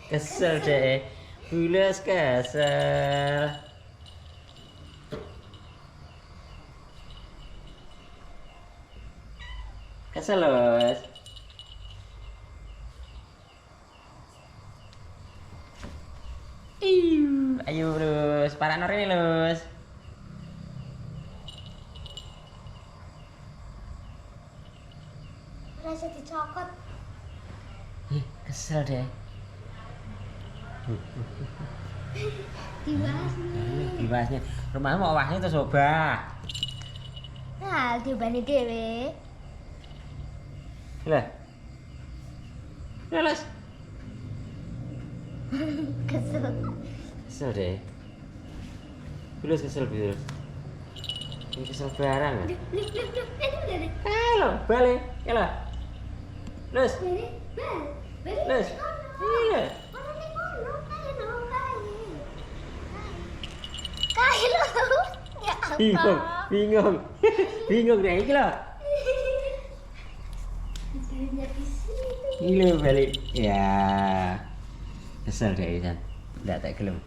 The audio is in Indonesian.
Kesel deh. Bulus kesel. Kesel Lus. Ayo Lus, paranor ini Lus. Rasa dicokot. Kesel deh. Dibahas nih. Dibahasnya. Rumahmu awahnya tuh coba. Nah, diubani dewe. Lah. Lulus. Kesel. Kesel deh. Bulus kesel Bulus. Ini kesel barang ya. Ayo balik. Ayo. Lus. Lus. Iya. Bingung, bingung, bingung deh iki loh. Ini balik, ya kesel deh Isan, nggak tak gelem.